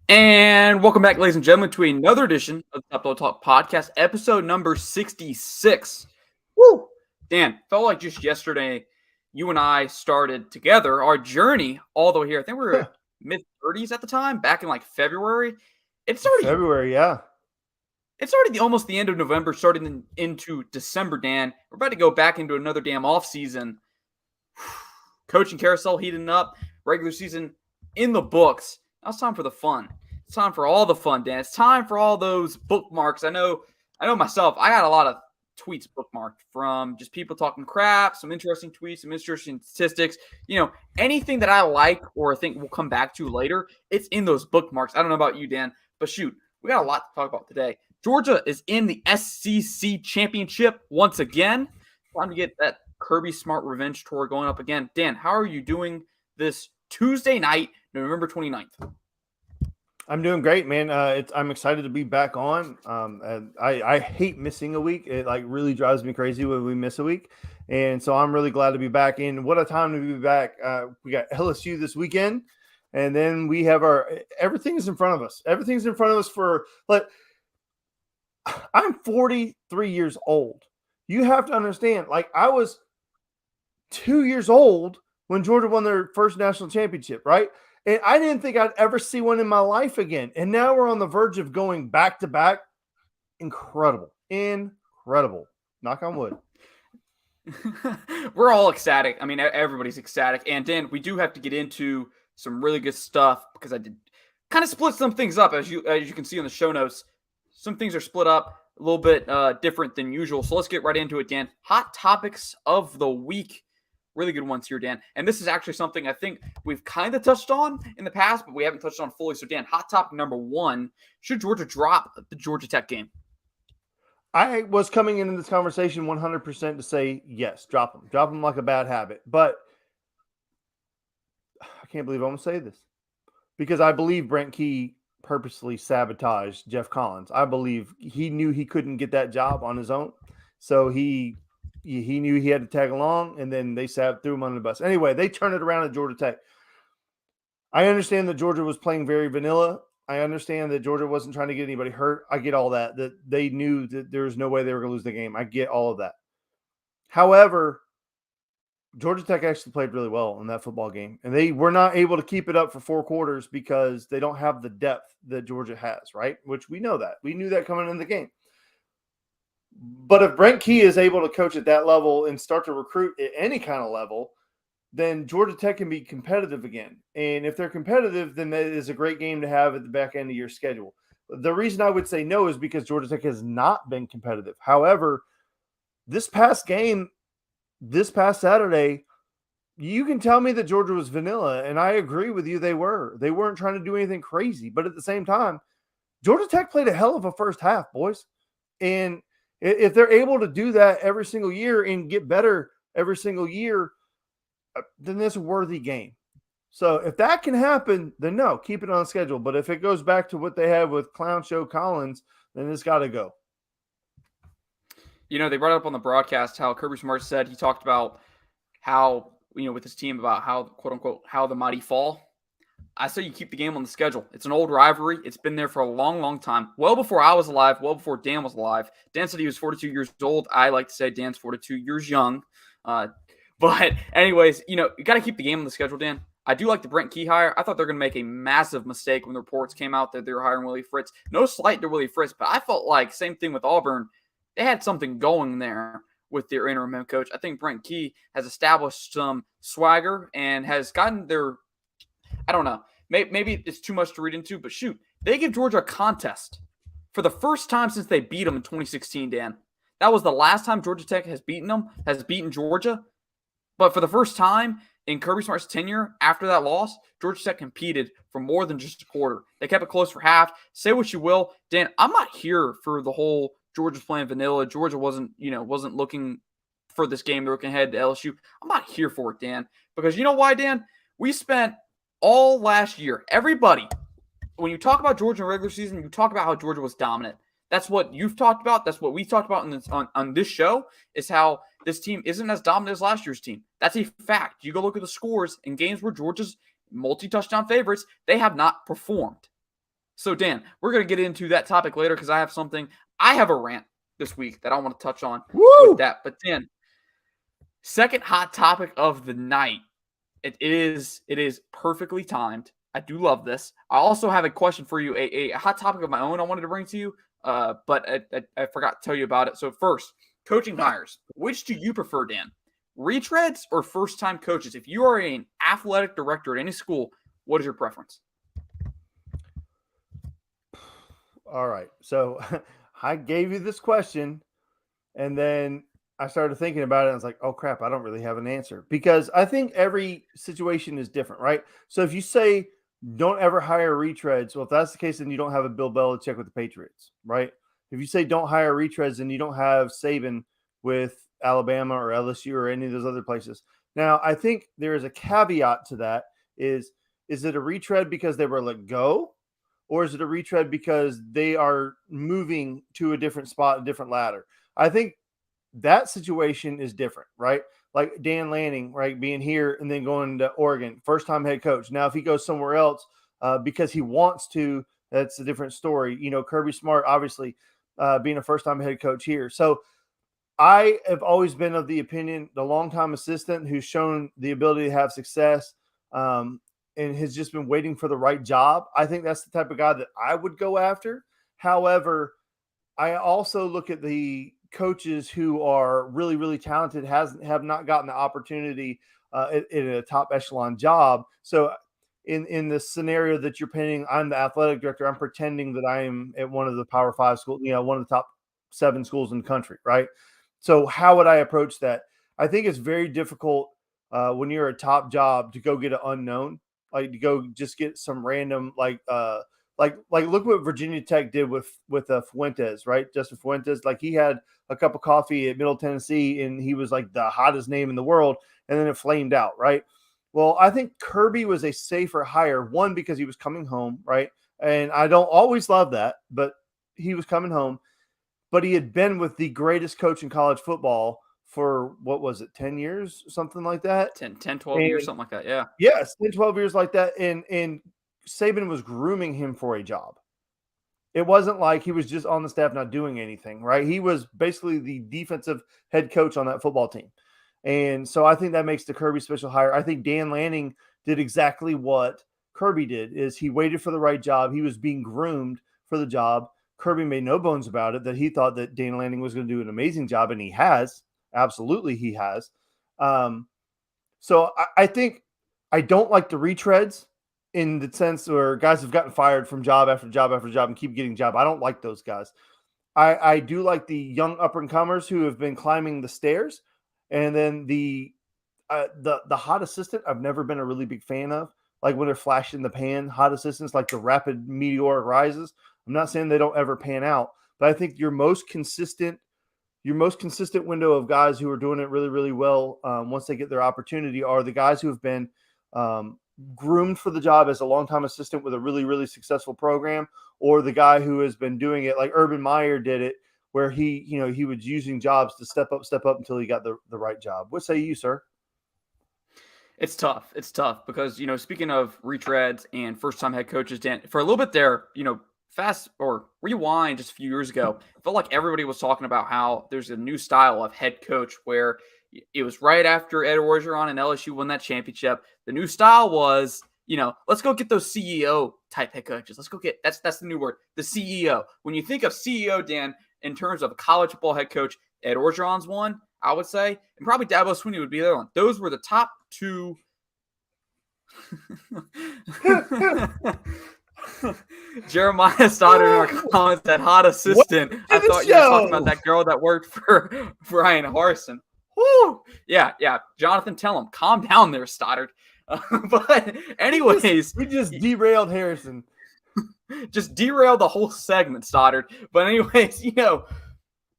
And welcome back, ladies and gentlemen, to another edition of the Top Dog Talk podcast, episode number 66. Woo! Dan, felt like just yesterday you and I started together our journey all the way here. I think we were mid 30s at the time, back in like February. It's already February, yeah. almost the end of November, starting into December, Dan. We're about to go back into another damn off season. Coaching carousel heating up, regular season in the books. Now it's time for the fun. It's time for all the fun, Dan. It's time for all those bookmarks. I know myself, I got a lot of tweets bookmarked from just people talking crap, some interesting tweets, some interesting statistics. Anything that I like or think we'll come back to later, it's in those bookmarks. I don't know about you, Dan, but shoot, we got a lot to talk about today. Georgia is in the SEC championship once again. Time to get that Kirby Smart revenge tour going up again. Dan, how are you doing this Tuesday night, November 29th? I'm doing great, man. I'm excited to be back on. I hate missing a week. It really drives me crazy when we miss a week. And so I'm really glad to be back in. What a time to be back. We got LSU this weekend, and then we have everything is in front of us. Everything's in front of us I'm 43 years old. You have to understand, I was 2 years old when Georgia won their first national championship, right? And I didn't think I'd ever see one in my life again. And now we're on the verge of going back to back. Incredible. Knock on wood. We're all ecstatic. I mean, everybody's ecstatic. And Dan, we do have to get into some really good stuff because I did kind of split some things up as you can see in the show notes. Some things are split up a little bit different than usual. So let's get right into it, Dan. Hot topics of the week. Really good ones here, Dan. And this is actually something I think we've kind of touched on in the past, but we haven't touched on fully. So, Dan, hot topic number one, should Georgia drop the Georgia Tech game? I was coming into this conversation 100% to say, yes, drop them. Drop them like a bad habit. But I can't believe I'm going to say this because I believe Brent Key purposely sabotaged Jeff Collins. I believe he knew he couldn't get that job on his own. So he knew he had to tag along, and then they threw him under the bus. Anyway, they turned it around at Georgia Tech. I understand that Georgia was playing very vanilla. I understand that Georgia wasn't trying to get anybody hurt. I get all that they knew that there was no way they were going to lose the game. I get all of that. However, Georgia Tech actually played really well in that football game, and they were not able to keep it up for 4 quarters because they don't have the depth that Georgia has, right? Which we know that. We knew that coming in the game. But if Brent Key is able to coach at that level and start to recruit at any kind of level, then Georgia Tech can be competitive again. And if they're competitive, then that is a great game to have at the back end of your schedule. The reason I would say no is because Georgia Tech has not been competitive. However, this past Saturday, you can tell me that Georgia was vanilla, and I agree with you. They were. They weren't trying to do anything crazy. But at the same time, Georgia Tech played a hell of a first half, boys. And if they're able to do that every single year and get better every single year, then it's a worthy game. So if that can happen, then no, keep it on the schedule. But if it goes back to what they had with Clown Show Collins, then it's got to go. They brought up on the broadcast how Kirby Smart said he talked about how, with his team about how, quote unquote, how the mighty fall. I say you keep the game on the schedule. It's an old rivalry. It's been there for a long, long time. Well before I was alive, well before Dan was alive. Dan said he was 42 years old. I like to say Dan's 42 years young. But anyways, you got to keep the game on the schedule, Dan. I do like the Brent Key hire. I thought they were going to make a massive mistake when the reports came out that they were hiring Willie Fritz. No slight to Willie Fritz, but I felt like same thing with Auburn. They had something going there with their interim head coach. I think Brent Key has established some swagger and has gotten their, I don't know, maybe it's too much to read into, but shoot, they give Georgia a contest for the first time since they beat them in 2016, Dan. That was the last time Georgia Tech has beaten Georgia. But for the first time in Kirby Smart's tenure after that loss, Georgia Tech competed for more than just a quarter. They kept it close for half. Say what you will, Dan, I'm not here for the whole Georgia's playing vanilla. Georgia wasn't looking for this game. They're looking ahead to LSU. I'm not here for it, Dan. Because you know why, Dan? We spent all last year, everybody, when you talk about Georgia in regular season, you talk about how Georgia was dominant. That's what you've talked about. That's what we talked about on this show, is how this team isn't as dominant as last year's team. That's a fact. You go look at the scores in games where Georgia's multi-touchdown favorites, they have not performed. So, Dan, we're going to get into that topic later because I have a rant this week that I want to touch on with Woo! that. But, Dan, second hot topic of the night. It is perfectly timed. I do love this. I also have a question for you, a hot topic of my own I wanted to bring to you, but I forgot to tell you about it. So, first, coaching hires. Which do you prefer, Dan? Retreads or first-time coaches? If you are an athletic director at any school, what is your preference? All right. So I gave you this question, and then I started thinking about it. And I was like, oh crap, I don't really have an answer because I think every situation is different, right? So if you say don't ever hire retreads, well, if that's the case, then you don't have a Bill Belichick with the Patriots, right? If you say don't hire retreads, then you don't have Saban with Alabama or LSU or any of those other places. Now, I think there is a caveat to that. Is it a retread because they were let go? Or is it a retread because they are moving to a different spot, a different ladder? I think that situation is different, right? Like Dan Lanning, right, being here and then going to Oregon, first time head coach. Now, if he goes somewhere else because he wants to, that's a different story. You know, Kirby Smart, obviously, being a first time head coach here. So I have always been of the opinion the longtime assistant who's shown the ability to have success and has just been waiting for the right job. I think that's the type of guy that I would go after. However, I also look at the coaches who are really, really talented, have not gotten the opportunity in a top echelon job. So in the scenario that you're painting, I'm the athletic director. I'm pretending that I am at one of the Power Five schools, you know, one of the top 7 schools in the country, right? So how would I approach that? I think it's very difficult when you're a top job to go get an unknown, like to go just get some random like look what Virginia Tech did with Fuentes, right? Justin Fuentes, like he had a cup of coffee at Middle Tennessee and he was like the hottest name in the world, and then it flamed out, right? Well, I think Kirby was a safer hire, one because he was coming home, right? And I don't always love that, but he was coming home, but he had been with the greatest coach in college football for what was it, 10 years, something like that. 12 years, And something like that. Yeah. yes, 10, 12 years like that. And Saban was grooming him for a job. It wasn't like he was just on the staff not doing anything, right? He was basically the defensive head coach on that football team. And so I think that makes the Kirby special hire. I think Dan Lanning did exactly what Kirby did is he waited for the right job. He was being groomed for the job. Kirby made no bones about it that he thought that Dan Lanning was going to do an amazing job, and he has. Absolutely, he has. So I think I don't like the retreads in the sense where guys have gotten fired from job after job after job and keep getting job. I don't like those guys. I do like the young up and comers who have been climbing the stairs, and then the hot assistant I've never been a really big fan of. Like when they're flash in the pan, hot assistants like the rapid meteoric rises. I'm not saying they don't ever pan out, but I think your most consistent window of guys who are doing it really, really well once they get their opportunity are the guys who have been groomed for the job as a longtime assistant with a really, really successful program, or the guy who has been doing it like Urban Meyer did it, where he was using jobs to step up until he got the right job. What say you, sir? It's tough. It's tough because, speaking of retreads and first time head coaches, Dan, for a little bit there, fast or rewind just a few years ago, I felt like everybody was talking about how there's a new style of head coach where it was right after Ed Orgeron and LSU won that championship. The new style was, let's go get those CEO type head coaches. Let's go get that's the new word, the CEO. When you think of CEO, Dan, in terms of a college football head coach, Ed Orgeron's one, I would say, and probably Dabo Swinney would be the other one. Those were the top two. Jeremiah Stoddard in our comments, that hot assistant. I thought you were talking about that girl that worked for Brian Harsin. Woo! Yeah. Jonathan, tell him, calm down there, Stoddard. But anyways, we just derailed Harrison. Just derailed the whole segment, Stoddard. But anyways,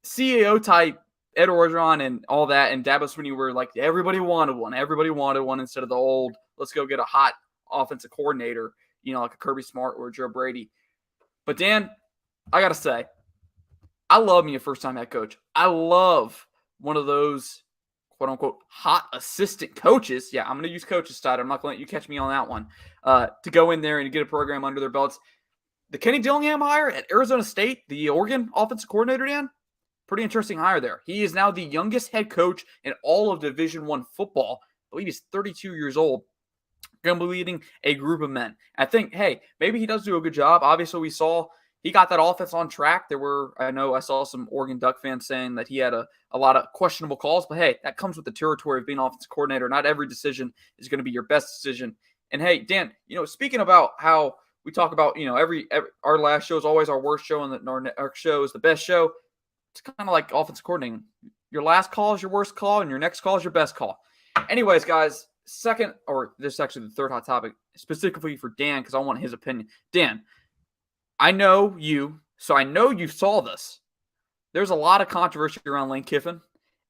CEO type Ed Orgeron and all that, and Dabo Swinney were like, everybody wanted one. Everybody wanted one instead of the old, let's go get a hot offensive coordinator, like a Kirby Smart or a Joe Brady. But Dan, I got to say, I love me a first-time head coach. I love one of those quote-unquote hot assistant coaches. Yeah, I'm going to use coaches side. I'm not going to let you catch me on that one. To go in there and get a program under their belts. the Kenny Dillingham hire at Arizona State, the Oregon offensive coordinator, Dan, pretty interesting hire there. He is now the youngest head coach in all of Division I football. I believe he's 32 years old. Going to be leading a group of men. I think, hey, maybe he does do a good job. Obviously, we saw he got that offense on track. I saw some Oregon Duck fans saying that he had a lot of questionable calls, but hey, that comes with the territory of being offensive coordinator. Not every decision is going to be your best decision. And hey, Dan, speaking about how we talk about, every our last show is always our worst show, and our show is the best show. It's kind of like offensive coordinating. Your last call is your worst call, and your next call is your best call. Anyways, guys, this is actually the third hot topic, specifically for Dan, because I want his opinion. Dan, I know you, so I know you saw this. There's a lot of controversy around Lane Kiffin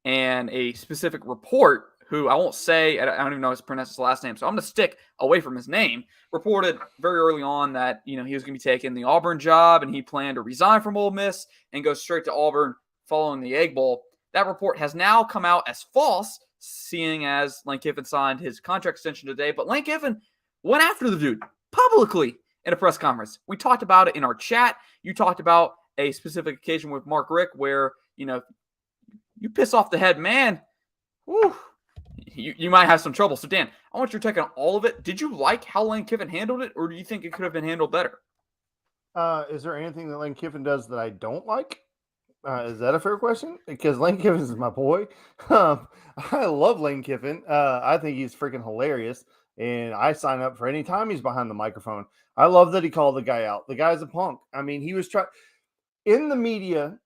and a specific report who I won't say, I don't even know how to pronounce his last name, so I'm going to stick away from his name, reported very early on that, he was going to be taking the Auburn job and he planned to resign from Ole Miss and go straight to Auburn following the Egg Bowl. That report has now come out as false, seeing as Lane Kiffin signed his contract extension today. But Lane Kiffin went after the dude publicly in a press conference. We talked about it in our chat. You talked about a specific occasion with Mark Rick where, you piss off the head man, whew, you might have some trouble. So, Dan, I want your take on all of it. Did you like how Lane Kiffin handled it, or do you think it could have been handled better? Is there anything that Lane Kiffin does that I don't like? Is that a fair question? Because Lane Kiffin is my boy. I love Lane Kiffin. I think he's freaking hilarious, and I sign up for any time he's behind the microphone. I love that he called the guy out. The guy's a punk. I mean, he was trying in the media.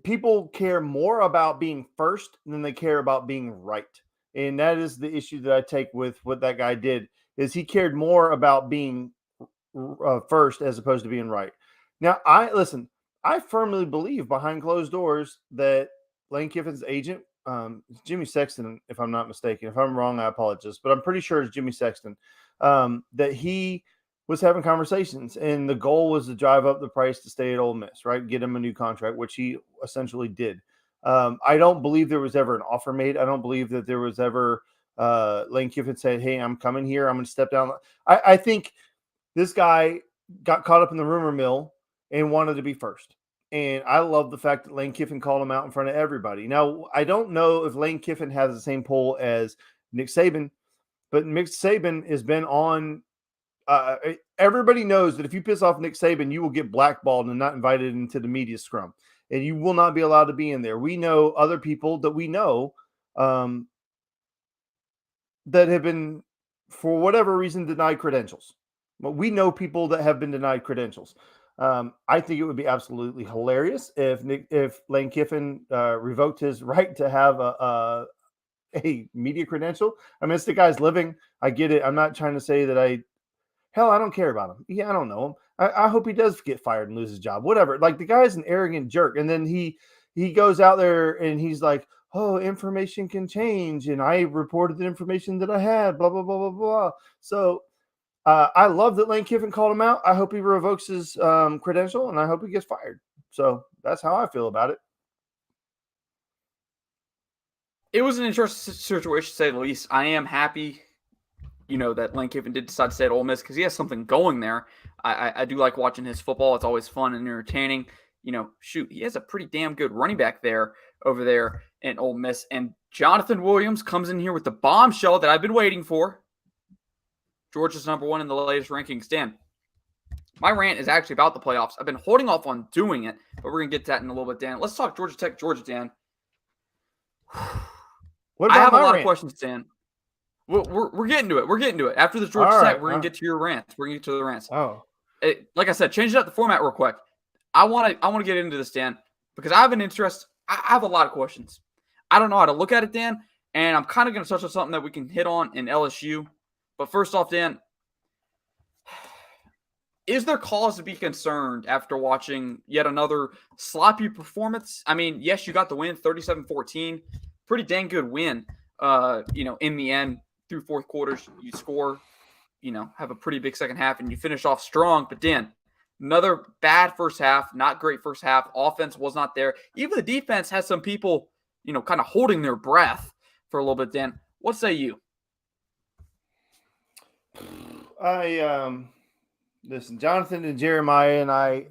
People care more about being first than they care about being right, and that is the issue that I take with what that guy did. Is he cared more about being first as opposed to being right? Now, I firmly believe behind closed doors that Lane Kiffin's agent, Jimmy Sexton, if I'm not mistaken. If I'm wrong, I apologize, but I'm pretty sure it's Jimmy Sexton, that he was having conversations, and the goal was to drive up the price to stay at Ole Miss, right? Get him a new contract, which he essentially did. I don't believe there was ever an offer made. I don't believe that there was ever Lane Kiffin said, "Hey, I'm coming here. I'm going to step down." I think this guy got caught up in the rumor mill and wanted to be first. And I love the fact that Lane Kiffin called him out in front of everybody. Now, I don't know if Lane Kiffin has the same pull as Nick Saban, but Nick Saban has been on. Everybody knows that if you piss off Nick Saban, you will get blackballed and not invited into the media scrum, and you will not be allowed to be in there. We know other people that we know that have been, for whatever reason, denied credentials. But we know people that have been denied credentials. I think it would be absolutely hilarious if Lane Kiffin revoked his right to have a media credential. I mean, it's the guy's living. I get it. I'm not trying to say that I don't care about him. Yeah, I don't know him. I hope he does get fired and lose his job. Whatever. Like, the guy's an arrogant jerk. And then he goes out there and he's like, "Oh, information can change. And I reported the information that I had, blah, blah, blah, blah, blah." So I love that Lane Kiffin called him out. I hope he revokes his credential, and I hope he gets fired. So that's how I feel about it. It was an interesting situation, to say the least. I am happy, that Lane Kiffin did decide to stay at Ole Miss because he has something going there. I do like watching his football. It's always fun and entertaining. He has a pretty damn good running back over there in Ole Miss. And Jonathan Williams comes in here with the bombshell that I've been waiting for. Georgia's number one in the latest rankings. Dan, my rant is actually about the playoffs. I've been holding off on doing it, but we're going to get to that in a little bit, Dan. Let's talk Georgia Tech, Georgia, Dan. What about I have a lot rant? of questions, Dan. We're getting to it. We're getting to it. After this Georgia Tech, we're going to get to your rants. We're going to get to the rants. Oh. Like I said, change up the format real quick. I want to get into this, Dan, because I have an interest. I have a lot of questions. I don't know how to look at it, Dan, and I'm kind of going to touch on something that we can hit on in LSU. But first off, Dan, is there cause to be concerned after watching yet another sloppy performance? I mean, yes, you got the win, 37-14. Pretty dang good win, in the end. Through fourth quarters, you score, have a pretty big second half, and you finish off strong. But, Dan, another bad first half, not great first half. Offense was not there. Even the defense has some people, kind of holding their breath for a little bit, Dan. What say you? Listen, Jonathan and Jeremiah and I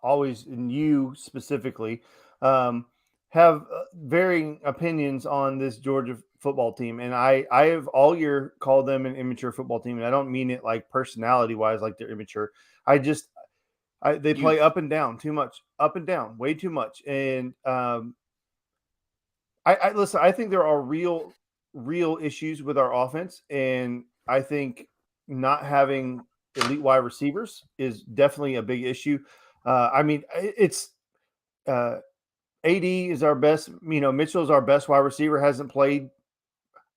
always, and you specifically, um, have varying opinions on this Georgia football team. And I have all year called them an immature football team. And I don't mean it like personality wise, like they're immature. They play Youth. up and down too much, up and down, way too much. And I listen. I think there are real issues with our offense, and I think not having elite wide receivers is definitely a big issue. I mean, it's AD is our best. Mitchell's our best wide receiver. Hasn't played.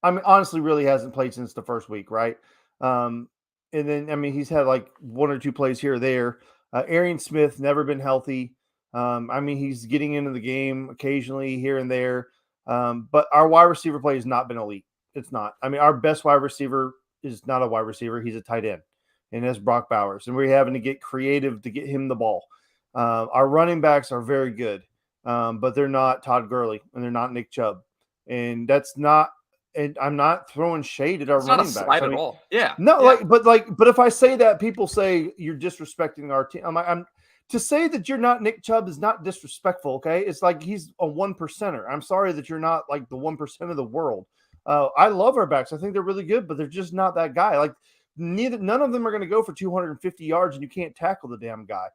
I mean, honestly, really hasn't played since the first week, right? Um, and then, I mean, he's had like one or two plays here or there. Arian Smith never been healthy. I mean, he's getting into the game occasionally here and there. But our wide receiver play has not been elite. It's not. I mean, our best wide receiver is not a wide receiver. He's a tight end, and that's Brock Bowers. And we're having to get creative to get him the ball. Our running backs are very good, but they're not Todd Gurley and they're not Nick Chubb. And that's not, and I'm not throwing shade at our It's not a running backs. slight I at mean, all. Yeah. no, Yeah. but if I say that, people say you're disrespecting our team. I'm to say that you're not Nick Chubb is not disrespectful. Okay, it's like he's a 1%er. I'm sorry that you're not like the 1% of the world. I love our backs. I think they're really good, but they're just not that guy. Like none of them are going to go for 250 yards, and you can't tackle the damn guy.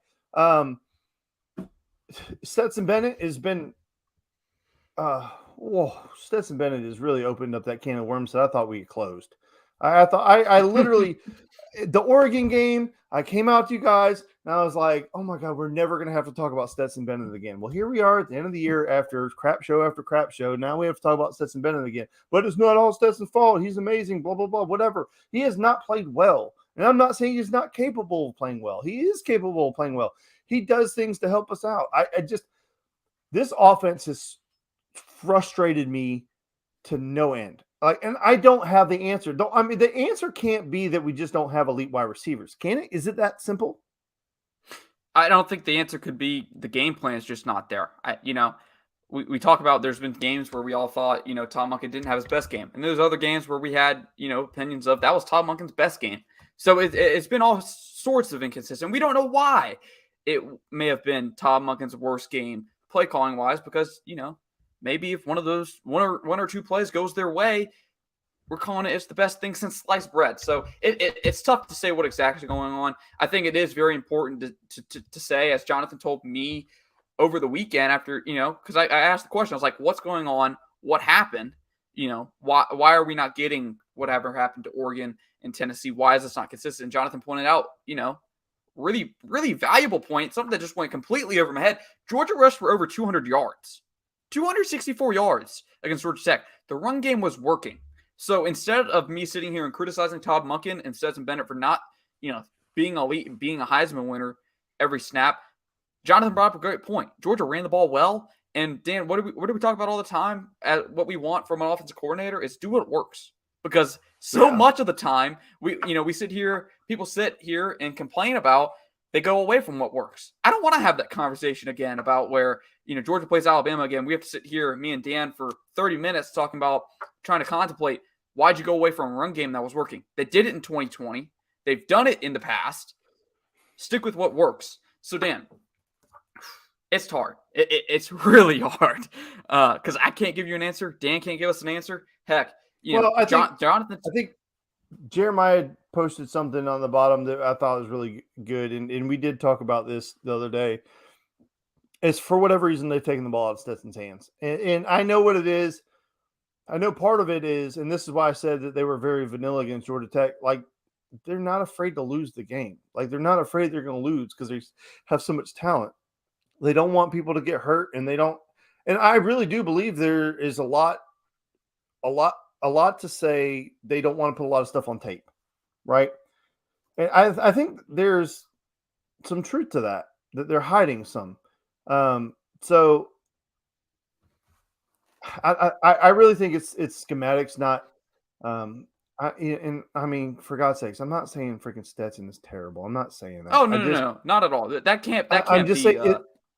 Stetson Bennett has been. Stetson Bennett has really opened up that can of worms that I thought we had closed. I thought I literally the Oregon game. I came out to you guys and I was like, "Oh my God, we're never gonna have to talk about Stetson Bennett again." Well, here we are at the end of the year after crap show after crap show. Now we have to talk about Stetson Bennett again. But it's not all Stetson's fault. He's amazing. Blah blah blah. Whatever. He has not played well, and I'm not saying he's not capable of playing well. He is capable of playing well. He does things to help us out. I just this offense has frustrated me to no end. Like, and I don't have the answer. I mean, the answer can't be that we just don't have elite wide receivers, can it? Is it that simple? I don't think the answer could be the game plan is just not there. We talk about there's been games where we all thought, Tom Monken didn't have his best game. And there's other games where we had, opinions of that was Tom Monken's best game. So it's been all sorts of inconsistent. We don't know why it may have been Tom Monken's worst game play calling wise because, maybe if one of those one or two plays goes their way, we're calling it's the best thing since sliced bread. So it's tough to say what exactly is going on. I think it is very important to say, as Jonathan told me over the weekend after, because I asked the question, I was like, what's going on? What happened? Why are we not getting whatever happened to Oregon and Tennessee? Why is this not consistent? And Jonathan pointed out, really, really valuable point, something that just went completely over my head. Georgia rushed for over 200 yards. 264 yards against Georgia Tech. The run game was working. So instead of me sitting here and criticizing Todd Monken and Stetson Bennett for not, being elite and being a Heisman winner every snap, Jonathan brought up a great point. Georgia ran the ball well. And Dan, what do we talk about all the time? What we want from an offensive coordinator is do what works. Because so much of the time, we sit here, people sit here and complain about they go away from what works. I don't want to have that conversation again about where, Georgia plays Alabama again. We have to sit here, me and Dan, for 30 minutes talking about trying to contemplate why'd you go away from a run game that was working. They did it in 2020. They've done it in the past. Stick with what works. So, Dan, it's hard. It's really hard because I can't give you an answer. Dan can't give us an answer. Heck, Jonathan. I think Jeremiah posted something on the bottom that I thought was really good, and we did talk about this the other day. It's for whatever reason they've taken the ball out of Stetson's hands, and I know what it is. I know part of it is, and this is why I said that they were very vanilla against Georgia Tech. Like they're not afraid to lose the game. Like they're not afraid they're going to lose because they have so much talent. They don't want people to get hurt, and they don't. And I really do believe there is a lot to say they don't want to put a lot of stuff on tape, right? And I think there's some truth to that they're hiding some. So I really think it's schematics, not. I mean, for God's sakes, I'm not saying freaking Stetson is terrible. I'm not saying that. Oh no, not at all. That can't. I'm just saying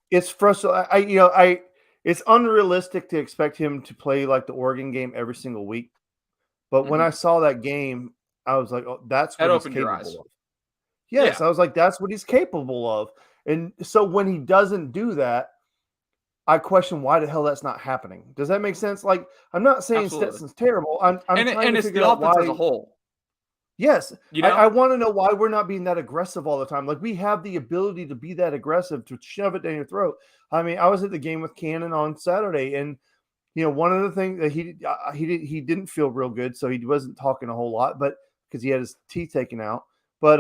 it's frustrating. It's unrealistic to expect him to play like the Oregon game every single week. But when I saw that game, I was like, "Oh, that's what he's capable of." Yes, Yeah, I was like, that's what he's capable of. And so when he doesn't do that, I question why the hell that's not happening. Does that make sense? Like, I'm not saying absolutely. Stetson's terrible. I'm trying And to it's figure the out offense as a why. whole. Yes, You I know, want to know why we're not being that aggressive all the time. Like, we have the ability to be that aggressive, to shove it down your throat. I mean, I was at the game with Cannon on Saturday, and one of the things that he didn't feel real good, so he wasn't talking a whole lot, but because he had his teeth taken out. But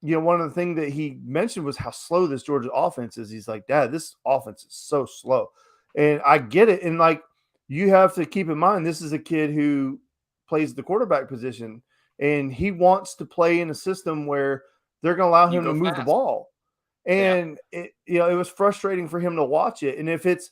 one of the things that he mentioned was how slow this Georgia offense is. He's like, Dad, this offense is so slow, and I get it. And like, you have to keep in mind, this is a kid who plays the quarterback position, and he wants to play in a system where they're going to allow you him to go move the fast. ball. Yeah. And it was frustrating for him to watch it. And if it's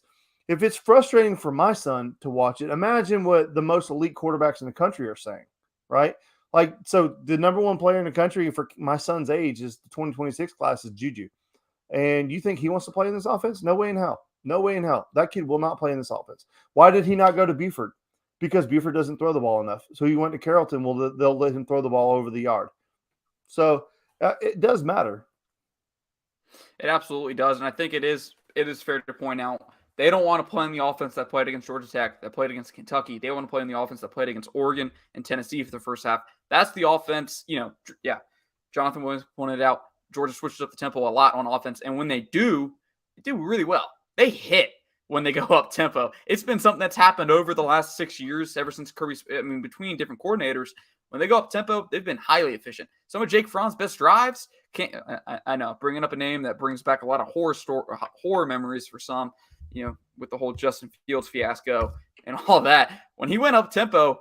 frustrating for my son to watch it, imagine what the most elite quarterbacks in the country are saying, right? Like, so the number one player in the country for my son's age is the 2026 class is Juju. And you think he wants to play in this offense? No way in hell. No way in hell. That kid will not play in this offense. Why did he not go to Buford? Because Buford doesn't throw the ball enough. So he went to Carrollton. Well, they'll let him throw the ball over the yard. So it does matter. It absolutely does, and I think it is fair to point out they don't want to play in the offense that played against Georgia Tech, that played against Kentucky. They want to play in the offense that played against Oregon and Tennessee for the first half. That's the offense. Yeah. Jonathan Williams pointed out Georgia switches up the tempo a lot on offense, and when they do really well. They hit when they go up tempo. It's been something that's happened over the last 6 years, ever since between different coordinators. When they go up tempo, they've been highly efficient. Some of Jake Fromm's best drives. I know, bringing up a name that brings back a lot of horror memories for some, with the whole Justin Fields fiasco and all that. When he went up tempo,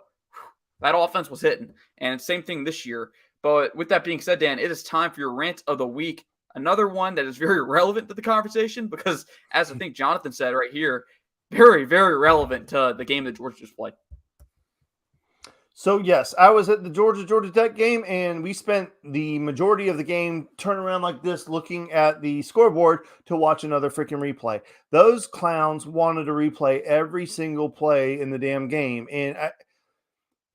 that offense was hitting. And same thing this year. But with that being said, Dan, it is time for your rant of the week. Another one that is very relevant to the conversation because, as I think Jonathan said right here, very, very relevant to the game that Georgia just played. So yes, I was at the Georgia Tech game, and we spent the majority of the game turning around like this, looking at the scoreboard to watch another freaking replay. Those clowns wanted to replay every single play in the damn game, and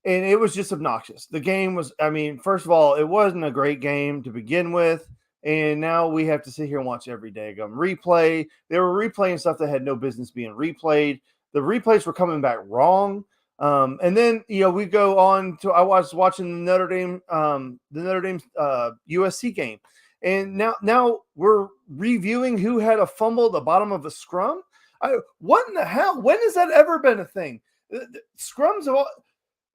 it was just obnoxious. The game was, I mean, first of all, it wasn't a great game to begin with, and now we have to sit here and watch every day replay. They were replaying stuff that had no business being replayed. The replays were coming back wrong. And then we go on to, I was watching the Notre Dame USC game, and now we're reviewing who had a fumble at the bottom of a scrum. What in the hell? When has that ever been a thing? Scrums of all.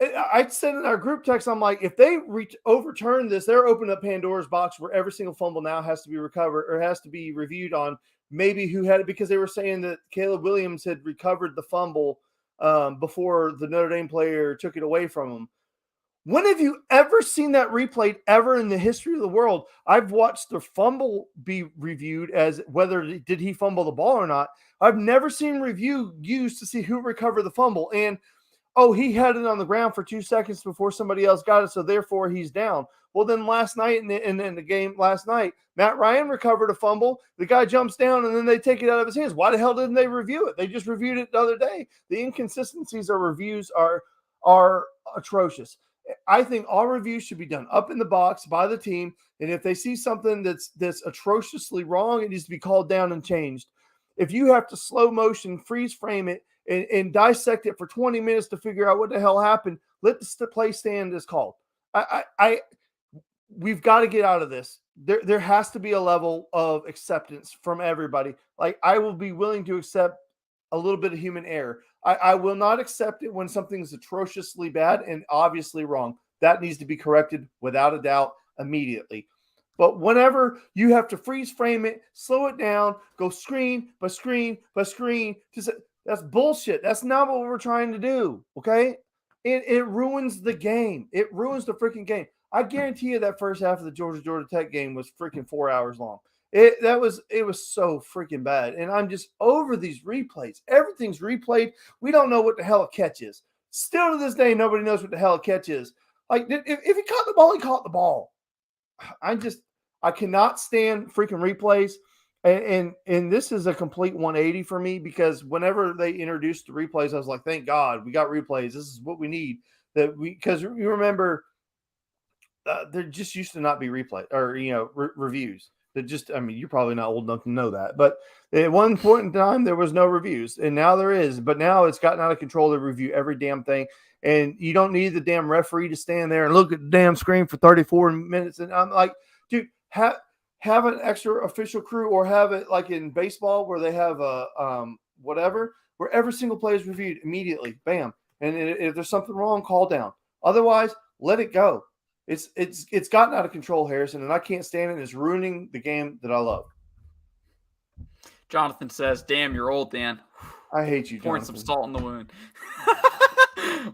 I said in our group text, I'm like, if they overturn this, they're opening up Pandora's box where every single fumble now has to be recovered or has to be reviewed on maybe who had it, because they were saying that Caleb Williams had recovered the fumble before the Notre Dame player took it away from him. When have you ever seen that replayed ever in the history of the world? I've watched the fumble be reviewed as whether did he fumble the ball or not. I've never seen review used to see who recovered the fumble. And he had it on the ground for 2 seconds before somebody else got it, so therefore he's down. Well, then last night in the game last night, Matt Ryan recovered a fumble. The guy jumps down, and then they take it out of his hands. Why the hell didn't they review it? They just reviewed it the other day. The inconsistencies of reviews are atrocious. I think all reviews should be done up in the box by the team, and if they see something that's atrociously wrong, it needs to be called down and changed. If you have to slow motion, freeze frame it, and dissect it for 20 minutes to figure out what the hell happened, let the play stand as called. We've got to get out of this. There has to be a level of acceptance from everybody. Like, I will be willing to accept a little bit of human error. I will not accept it when something's atrociously bad and obviously wrong. That needs to be corrected without a doubt immediately. But whenever you have to freeze frame it, slow it down, go screen by screen by screen, that's bullshit. That's not what we're trying to do, okay? It ruins the game. It ruins the freaking game. I guarantee you that first half of the Georgia Tech game was freaking 4 hours long. It was so freaking bad. And I'm just over these replays. Everything's replayed. We don't know what the hell a catch is. Still to this day, nobody knows what the hell a catch is. Like, if he caught the ball, he caught the ball. I cannot stand freaking replays. And this is a complete 180 for me, because whenever they introduced the replays, I was like, thank God we got replays. This is what we need. Because you remember there just used to not be replay or reviews. That just, I mean, you're probably not old enough to know that, but at one point in time there was no reviews, and now there is. But now it's gotten out of control. They review every damn thing, and you don't need the damn referee to stand there and look at the damn screen for 34 minutes. And I'm like, dude, have an extra official crew, or have it like in baseball where they have a whatever, where every single play is reviewed immediately, bam. And if there's something wrong, call down. Otherwise, let it go. It's gotten out of control, Harrison, and I can't stand it. It's ruining the game that I love. Jonathan says, "Damn, you're old, Dan." I hate you, Pouring Jonathan. some salt in the wound.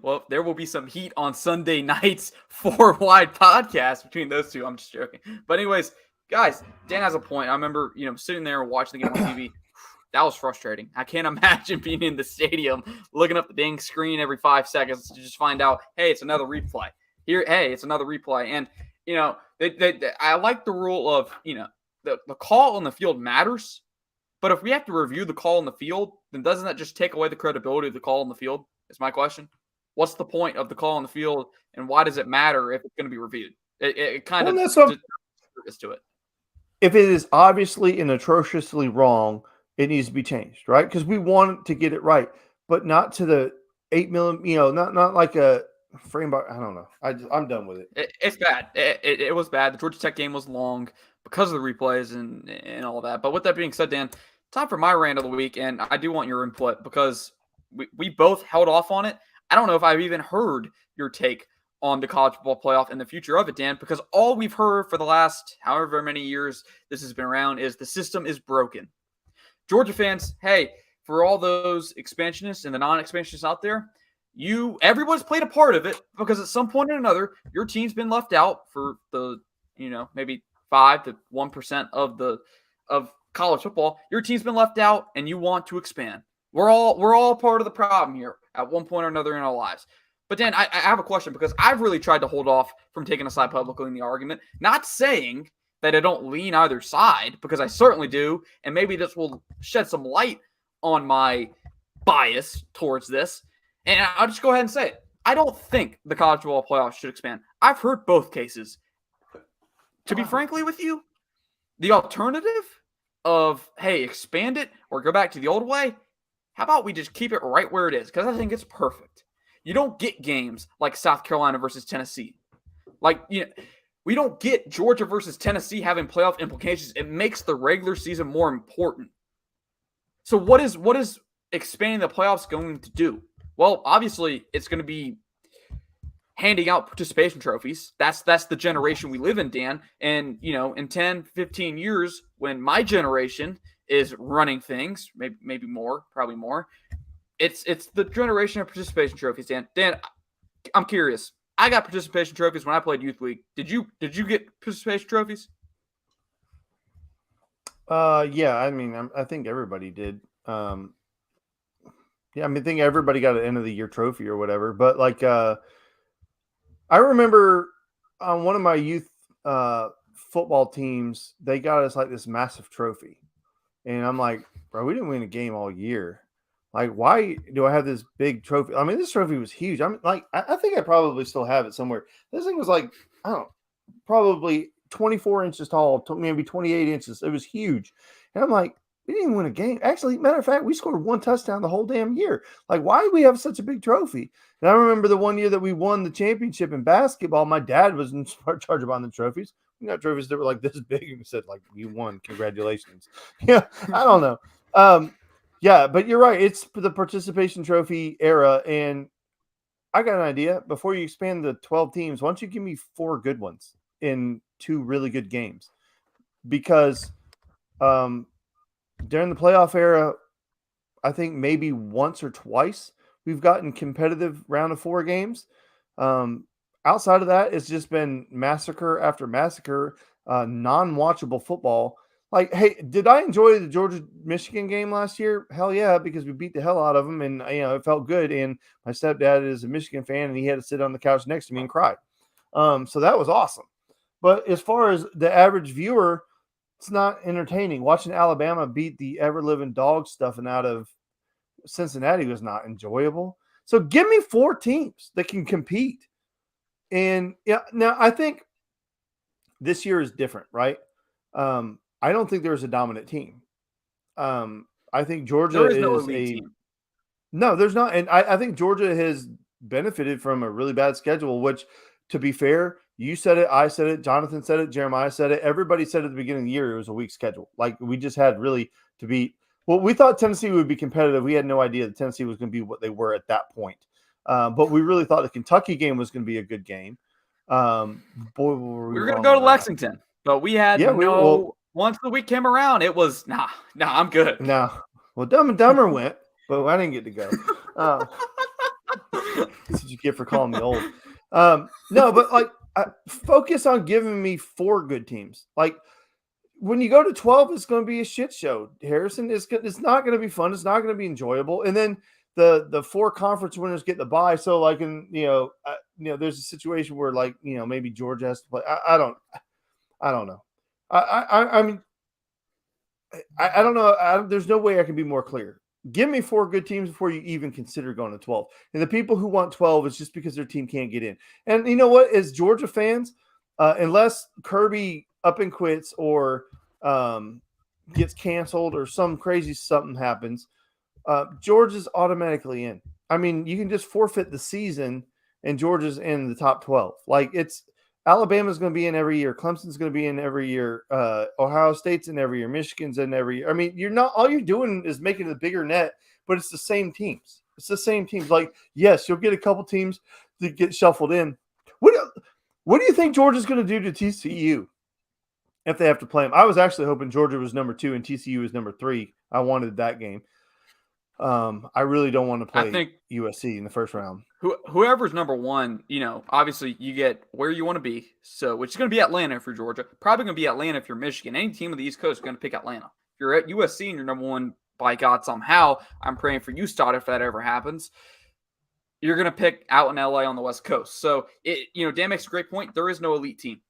Well, there will be some heat on Sunday night's 4-Wide podcast between those two. I'm just joking. But anyways, guys, Dan has a point. I remember, sitting there watching the game on TV. That was frustrating. I can't imagine being in the stadium looking up the dang screen every 5 seconds to just find out, hey, it's another replay. It's another replay. And, I like the rule of, the call on the field matters. But if we have to review the call on the field, then doesn't that just take away the credibility of the call on the field? Is my question. What's the point of the call on the field, and why does it matter if it's going to be reviewed? It kind of service to it. If it is obviously and atrociously wrong, it needs to be changed, right? Because we want to get it right, but not to the 8 million, not like a frame by. I don't know. I'm done with it. It's bad. It was bad. The Georgia Tech game was long because of the replays and all that. But with that being said, Dan, time for my rant of the week, and I do want your input because we both held off on it. I don't know if I've even heard your take on the college football playoff and the future of it, Dan, because all we've heard for the last however many years this has been around is the system is broken. Georgia fans, hey, for all those expansionists and the non-expansionists out there, everyone's played a part of it because at some point or another, your team's been left out for the, maybe 5 to 1% of college football. Your team's been left out and you want to expand. We're all part of the problem here at one point or another in our lives. But Dan, I have a question because I've really tried to hold off from taking a side publicly in the argument, not saying that I don't lean either side, because I certainly do, and maybe this will shed some light on my bias towards this. And I'll just go ahead and say it. I don't think the college football playoffs should expand. I've heard both cases. To be frankly with you, the alternative of, hey, expand it or go back to the old way, how about we just keep it right where it is? Because I think it's perfect. You don't get games like South Carolina versus Tennessee. We don't get Georgia versus Tennessee having playoff implications. It makes the regular season more important. So what is expanding the playoffs going to do? Well, obviously, it's going to be handing out participation trophies. That's the generation we live in, Dan. And, in 10, 15 years, when my generation is running things, maybe more, probably more, it's the generation of participation trophies, Dan. Dan, I'm curious. I got participation trophies when I played youth league. Did you get participation trophies? Yeah. I mean, I think everybody did. Yeah, I think everybody got an end of the year trophy or whatever. But I remember on one of my youth football teams, they got us like this massive trophy, and I'm like, bro, we didn't win a game all year. Like, why do I have this big trophy? I mean, this trophy was huge. I'm like, I think I probably still have it somewhere. This thing was like, I don't know, probably 24 inches tall, maybe 28 inches. It was huge. And I'm like, we didn't even win a game. Actually, matter of fact, we scored 1 touchdown the whole damn year. Like, why do we have such a big trophy? And I remember the one year that we won the championship in basketball, my dad was in charge of buying the trophies. We got trophies that were like this big and said, like, you won. Congratulations. Yeah, I don't know. Yeah, but you're right. It's the participation trophy era. And I got an idea. Before you expand the 12 teams, why don't you give me 4 good ones in 2 really good games? Because during the playoff era, I think maybe once or twice we've gotten competitive round of 4 games. Outside of that, it's just been massacre after massacre, non-watchable football. Like, hey, did I enjoy the Georgia-Michigan game last year? Hell yeah, because we beat the hell out of them, and it felt good. And my stepdad is a Michigan fan, and he had to sit on the couch next to me and cry. So that was awesome. But as far as the average viewer, it's not entertaining. Watching Alabama beat the ever-living dog stuffing out of Cincinnati was not enjoyable. So give me 4 teams that can compete. And yeah, now I think this year is different, right? I don't think there's a dominant team. I think Georgia There is no is elite team. no, there's not. And I think Georgia has benefited from a really bad schedule, which, to be fair, you said it, I said it, Jonathan said it, Jeremiah said it. Everybody said at the beginning of the year it was a weak schedule. Like, we just had really to be – well, we thought Tennessee would be competitive. We had no idea that Tennessee was going to be what they were at that point. But we really thought the Kentucky game was going to be a good game. Boy, were we We were going to wrong go to on that. Lexington, but we had Yeah, once the week came around, it was, nah, I'm good. No. Well, Dumb and Dumber went, but I didn't get to go. That's what you get for calling me old. No, but like, focus on giving me 4 good teams. Like, when you go to 12, it's going to be a shit show. Harrison, it's not going to be fun. It's not going to be enjoyable. And then the 4 conference winners get the bye. So, like, there's a situation where, like, maybe Georgia has to play. I don't know. I mean, I don't know. There's no way I can be more clear. Give me 4 good teams before you even consider going to 12. And the people who want 12 is just because their team can't get in. And you know what? As Georgia fans, unless Kirby up and quits or gets canceled or some crazy something happens, Georgia's automatically in. I mean, you can just forfeit the season and Georgia's in the top 12. Like, Alabama's going to be in every year. Clemson's going to be in every year. Ohio State's in every year. Michigan's in every year. I mean, all you're doing is making a bigger net, but it's the same teams. It's the same teams. Like, yes, you'll get a couple teams that get shuffled in. What do you think Georgia's going to do to TCU if they have to play them? I was actually hoping Georgia was number 2 and TCU was number 3. I wanted that game. I really don't want to play USC in the first round. Whoever's number 1, obviously you get where you want to be. So, which is going to be Atlanta if you're Georgia. Probably going to be Atlanta if you're Michigan. Any team of the East Coast is going to pick Atlanta. If you're at USC and you're number 1, by God, somehow, I'm praying for you, Stott, if that ever happens. You're going to pick out in LA on the West Coast. So, Dan makes a great point. There is no elite team.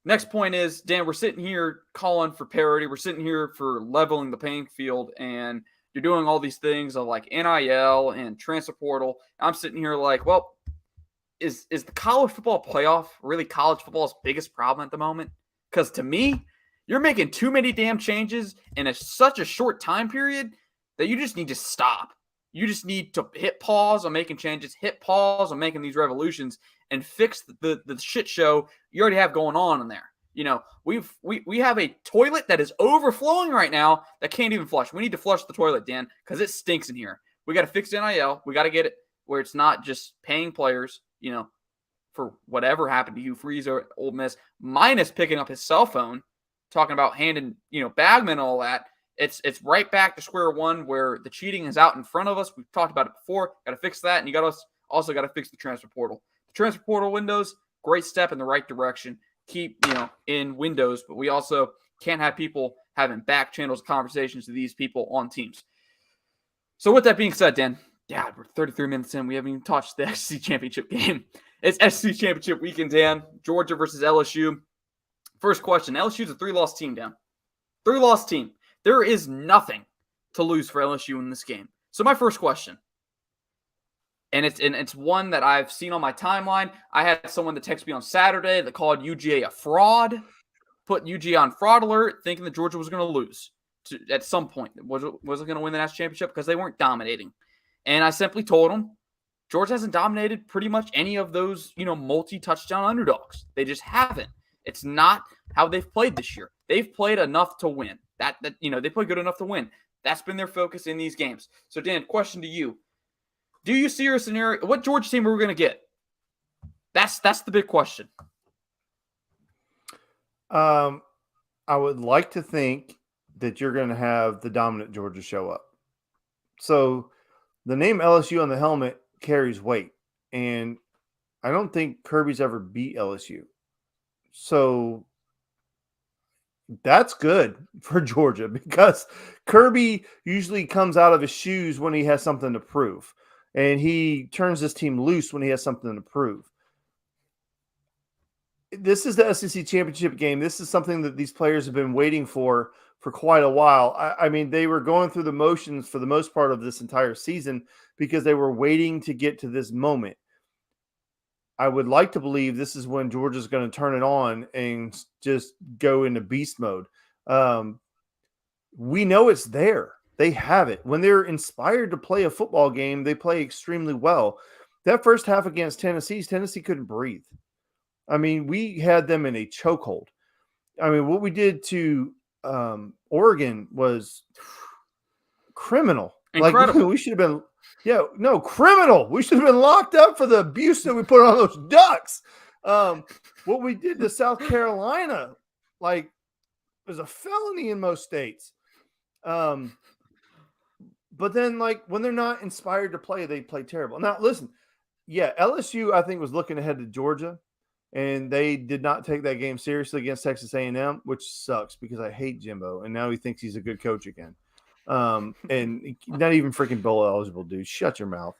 Next point is, Dan, we're sitting here calling for parity. We're sitting here for leveling the playing field, and you're doing all these things of like NIL and transfer portal. I'm sitting here like, well, is the college football playoff really college football's biggest problem at the moment? Because to me, you're making too many damn changes in such a short time period that you just need to stop. You just need to hit pause on making changes, hit pause on making these revolutions, and fix the shit show you already have going on in there. We have a toilet that is overflowing right now that can't even flush. We need to flush the toilet, Dan, because it stinks in here. We got to fix NIL. We got to get it where it's not just paying players, for whatever happened to Hugh Freeze or Ole Miss, minus picking up his cell phone, talking about handing, Bagman and all that. It's right back to square one where the cheating is out in front of us. We've talked about it before. Got to fix that, and you also got to fix the transfer portal. The transfer portal windows, great step in the right direction. Keep, in windows, but we also can't have people having back channels of conversations to these people on teams. So with that being said, Dan, we're 33 minutes in. We haven't even touched the SEC championship game. It's SEC championship weekend, Dan. Georgia versus LSU. First question. LSU's a 3-loss team, Dan. 3-loss team. There is nothing to lose for LSU in this game. So my first question, and it's one that I've seen on my timeline. I had someone that texted me on Saturday that called UGA a fraud, put UGA on fraud alert, thinking that Georgia was going to lose at some point. Wasn't going to win the national championship because they weren't dominating. And I simply told them, Georgia hasn't dominated pretty much any of those, multi-touchdown underdogs. They just haven't. It's not how they've played this year. They've played enough to win. They play good enough to win. That's been their focus in these games. So, Dan, question to you. Do you see a scenario? What Georgia team are we going to get? That's the big question. I would like to think that you're going to have the dominant Georgia show up. So the name LSU on the helmet carries weight, and I don't think Kirby's ever beat LSU. So that's good for Georgia because Kirby usually comes out of his shoes when he has something to prove. And he turns this team loose when he has something to prove. This is the SEC championship game. This is something that these players have been waiting for quite a while. I mean, they were going through the motions for the most part of this entire season because they were waiting to get to this moment. I would like to believe this is when Georgia's going to turn it on and just go into beast mode. We know it's there. They have it. When they're inspired to play a football game, they play extremely well. That first half against Tennessee couldn't breathe. I mean, we had them in a chokehold. I mean, what we did to Oregon was criminal. Incredible. Like we should have been, criminal. We should have been locked up for the abuse that we put on those Ducks. What we did to South Carolina, like, was a felony in most states. But then, like, when they're not inspired to play, they play terrible. Now, listen, LSU, I think, was looking ahead to Georgia, and they did not take that game seriously against Texas A&M, which sucks because I hate Jimbo, and now he thinks he's a good coach again. And not even freaking bowl eligible, dude. Shut your mouth.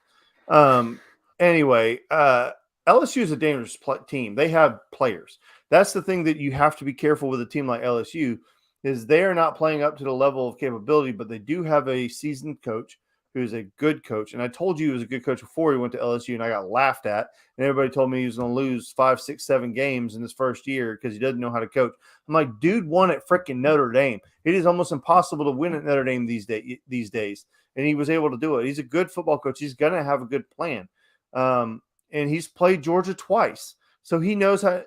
Anyway, LSU is a dangerous team. They have players. That's the thing that you have to be careful with a team like LSU is they are not playing up to the level of capability, but they do have a seasoned coach who's a good coach. And I told you he was a good coach before he went to LSU, and I got laughed at. And everybody told me he was going to lose 5, 6, 7 games in his first year because he doesn't know how to coach. I'm like, dude won at freaking Notre Dame. It is almost impossible to win at Notre Dame these days. And he was able to do it. He's a good football coach. He's going to have a good plan. And he's played Georgia twice. So he knows how,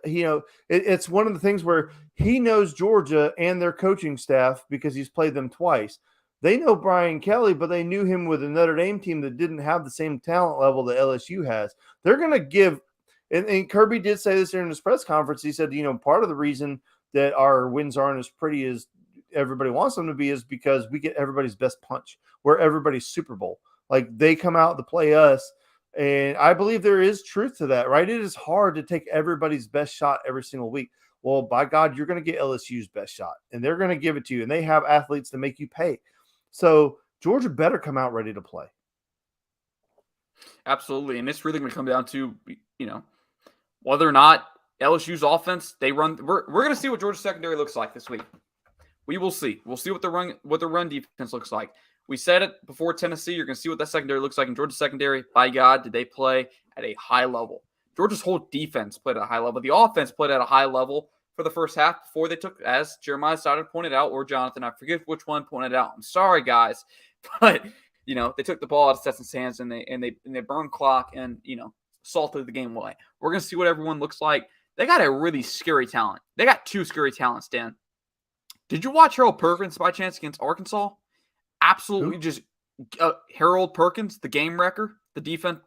it's one of the things where he knows Georgia and their coaching staff because he's played them twice. They know Brian Kelly, but they knew him with a Notre Dame team that didn't have the same talent level that LSU has. They're going to give, and Kirby did say this during his press conference. He said, part of the reason that our wins aren't as pretty as everybody wants them to be is because we get everybody's best punch. We're everybody's Super Bowl. Like, they come out to play us. And I believe there is truth to that, right? It is hard to take everybody's best shot every single week. Well, by God, you're going to get LSU's best shot, and they're going to give it to you, and they have athletes to make you pay. So Georgia better come out ready to play. Absolutely. And it's really going to come down to, whether or not LSU's offense, they run. We're going to see what Georgia's secondary looks like this week. We will see. We'll see what the run defense looks like. We said it before Tennessee. You're going to see what that secondary looks like. In Georgia's secondary, by God, did they play at a high level? Georgia's whole defense played at a high level. The offense played at a high level for the first half before they took, as Jeremiah Stoddard pointed out, or Jonathan, I forget which one pointed out. I'm sorry, guys. But, they took the ball out of Stetson's hands and they burned clock and, salted the game away. We're going to see what everyone looks like. They got a really scary talent. They got 2 scary talents, Dan. Did you watch Harold Perkins by chance against Arkansas? Absolutely. Just Harold Perkins, the game wrecker, the defense,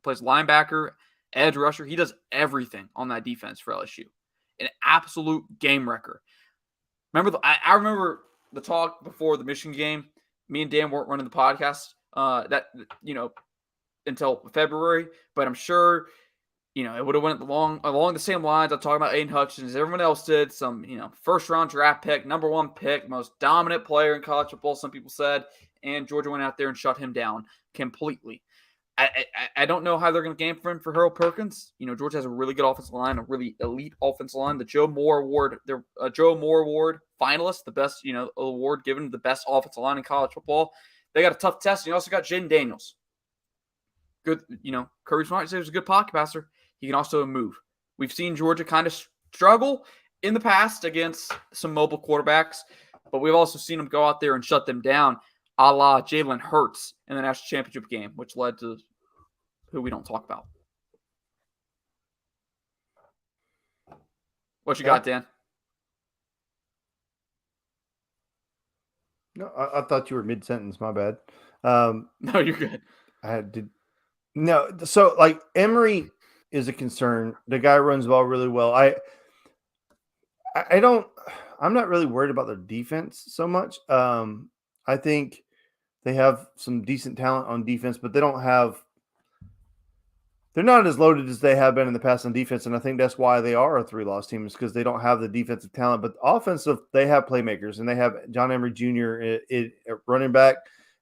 plays linebacker, edge rusher. He does everything on that defense for LSU. An absolute game wrecker. I remember the talk before the Michigan game. Me and Dan weren't running the podcast until February, but I'm sure it would have went along the same lines. I'm talking about Aiden Hutchins, as everyone else did. Some, first round draft pick, number 1 pick, most dominant player in college football, some people said, and Georgia went out there and shut him down completely. I don't know how they're going to game for him for Harold Perkins. Georgia has a really good offensive line, a really elite offensive line. The Joe Moore Award, finalist, the best, award given to the best offensive line in college football. They got a tough test. You also got Jaden Daniels. Good, Kirby Smart said he was a good pocket passer. He can also move. We've seen Georgia kind of struggle in the past against some mobile quarterbacks, but we've also seen them go out there and shut them down, a la Jalen Hurts in the national championship game, which led to who we don't talk about. What you got, Dan? No, I thought you were mid-sentence. My bad. No, you're good. No, so like Emory is a concern. The guy runs the ball really well. I'm not really worried about their defense so much. I think they have some decent talent on defense, but they're not as loaded as they have been in the past on defense. And I think that's why they are a 3-loss team, is because they don't have the defensive talent, but offensive, they have playmakers, and they have John Emery Jr. at running back.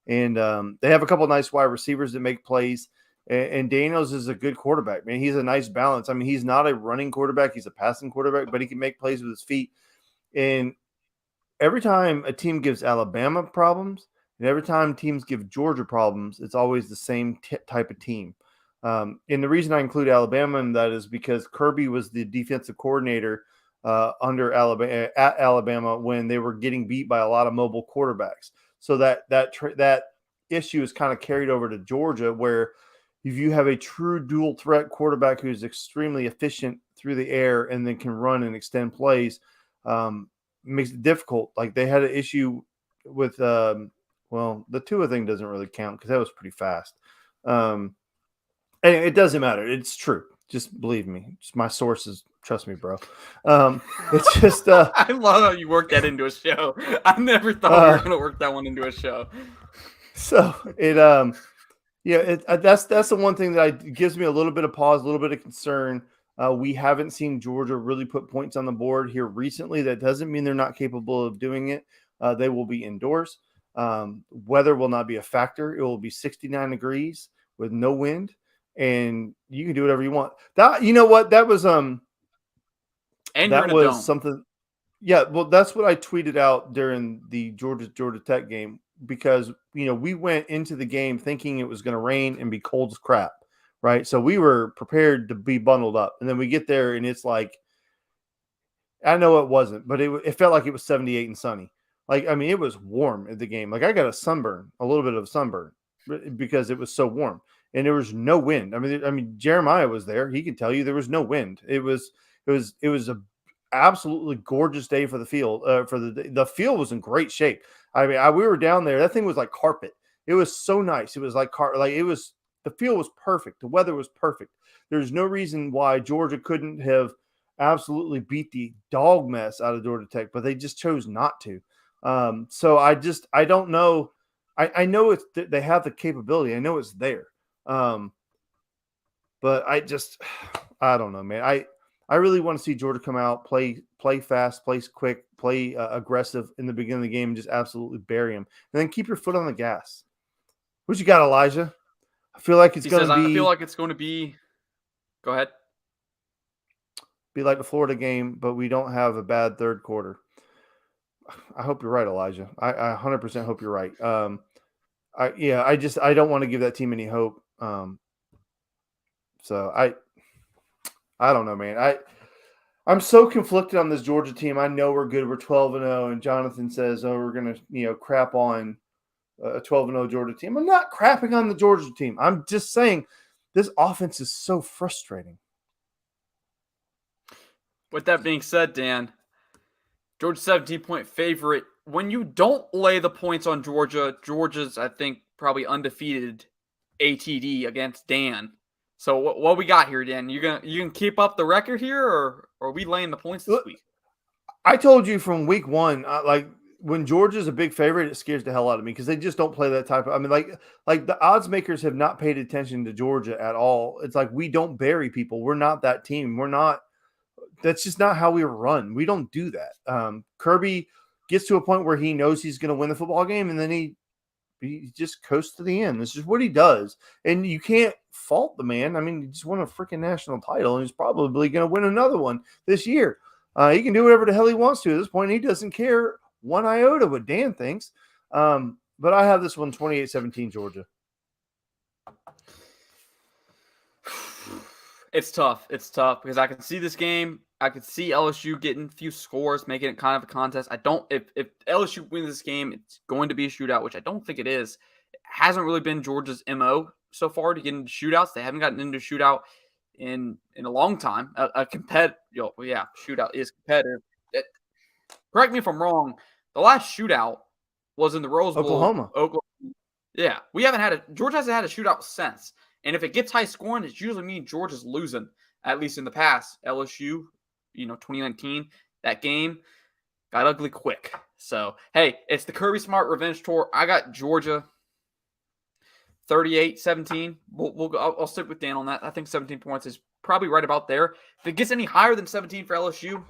And they have a couple of nice wide receivers that make plays. And Daniels is a good quarterback, man. He's a nice balance. I mean, he's not a running quarterback. He's a passing quarterback, but he can make plays with his feet. And every time a team gives Alabama problems, and every time teams give Georgia problems, it's always the same type of team. And the reason I include Alabama in that is because Kirby was the defensive coordinator under Alabama at Alabama when they were getting beat by a lot of mobile quarterbacks. So that issue is kind of carried over to Georgia, where if you have a true dual threat quarterback who's extremely efficient through the air and then can run and extend plays, makes it difficult. Like they had an issue with, well, the Tua thing doesn't really count because that was pretty fast. And it doesn't matter. It's true. Just believe me. Just my sources. Trust me, bro. It's just. I love how you worked that into a show. I never thought we were going to work that one into a show. So it yeah, that's the one thing that gives me a little bit of pause, a little bit of concern. We haven't seen Georgia really put points on the board here recently. That doesn't mean they're not capable of doing it. They will be indoors. Weather will not be a factor. It will be 69 degrees with no wind, and you can do whatever you want. That you know what that was And that was something. Yeah, well, that's what I tweeted out during the Georgia Tech game because we went into the game thinking it was going to rain and be cold as crap, right? So we were prepared to be bundled up, and then we get there and it's like, I know it wasn't, but it felt like it was 78 and sunny. Like I mean, it was warm at the game. Like I got a little bit of sunburn because it was so warm, and there was no wind. I mean, Jeremiah was there; he could tell you there was no wind. It was a absolutely gorgeous day for the field. The field was in great shape. I mean, we were down there. That thing was like carpet. It was so nice. It was like the field was perfect. The weather was perfect. There's no reason why Georgia couldn't have absolutely beat the dog mess out of Georgia Tech, but they just chose not to. So I don't know. I know they have the capability. I know it's there. But I don't know, man. I really want to see Georgia come out, play fast, play quick, play aggressive in the beginning of the game, and just absolutely bury them. And then keep your foot on the gas. What you got, Elijah? I feel like it's going to be. I feel like it's going to be. Go ahead. Be like the Florida game, but we don't have a bad third quarter. I hope you're right, Elijah. I 100% hope you're right. I don't want to give that team any hope. So I don't know, man. I'm so conflicted on this Georgia team. I know we're good. We're 12-0, and Jonathan says, "Oh, we're gonna, crap on a 12-0 Georgia team." I'm not crapping on the Georgia team. I'm just saying this offense is so frustrating. With that being said, Dan, Georgia's 17-point favorite. When you don't lay the points on Georgia's, I think, probably undefeated ATD against Dan. So what we got here, Dan? You gonna keep up the record here, or are we laying the points this week? I told you from week one, when Georgia's a big favorite, it scares the hell out of me because they just don't play that type of. I mean, like the odds makers have not paid attention to Georgia at all. It's like we don't bury people. We're not that team. We're not. That's just not how we run. We don't do that. Kirby gets to a point where he knows he's going to win the football game, and then he just coasts to the end. This is what he does. And you can't fault the man. I mean, he just won a freaking national title, and he's probably going to win another one this year. He can do whatever the hell he wants to at this point. He doesn't care one iota what Dan thinks. But I have this one 28-17 Georgia. It's tough. It's tough because I can see this game. I could see LSU getting a few scores, making it kind of a contest. If LSU wins this game, it's going to be a shootout, which I don't think it is. It hasn't really been Georgia's MO so far to get into shootouts. They haven't gotten into a shootout in a long time. Shootout is competitive. Correct me if I'm wrong. The last shootout was in the Rose Bowl. Oklahoma. Yeah, Georgia hasn't had a shootout since. And if it gets high scoring, it usually means Georgia's losing, at least in the past. LSU, 2019, that game got ugly quick. So, hey, it's the Kirby Smart Revenge Tour. I got Georgia 38-17. I'll stick with Dan on that. I think 17 points is probably right about there. If it gets any higher than 17 for LSU,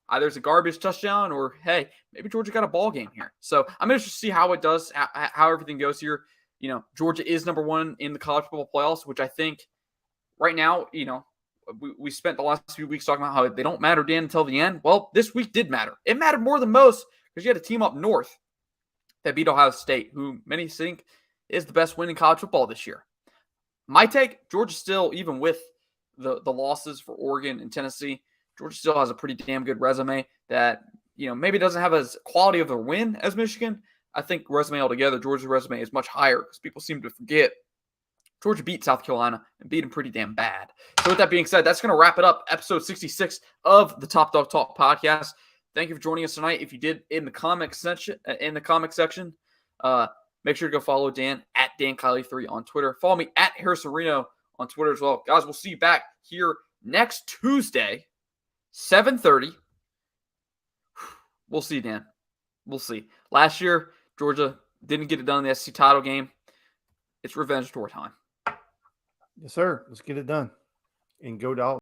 either it's a garbage touchdown or, hey, maybe Georgia got a ball game here. So I'm interested to see how it does, how everything goes here. Georgia is number one in the college football playoffs, which I think right now, we spent the last few weeks talking about how they don't matter, Dan, until the end. Well, this week did matter. It mattered more than most because you had a team up north that beat Ohio State, who many think is the best win in college football this year. My take, Georgia still, even with the losses for Oregon and Tennessee, Georgia still has a pretty damn good resume that, maybe doesn't have as quality of a win as Michigan. I think resume altogether, Georgia's resume is much higher because people seem to forget Georgia beat South Carolina and beat them pretty damn bad. So with that being said, that's going to wrap it up. Episode 66 of the Top Dog Talk podcast. Thank you for joining us tonight. If you did in the comment section, make sure to go follow Dan at DanKiley3 on Twitter. Follow me at Harrison Reno on Twitter as well. Guys, we'll see you back here next Tuesday, 7:30. We'll see, Dan. We'll see. Last year, Georgia didn't get it done in the SEC title game. It's revenge tour time. Yes, sir. Let's get it done. And go Dogs.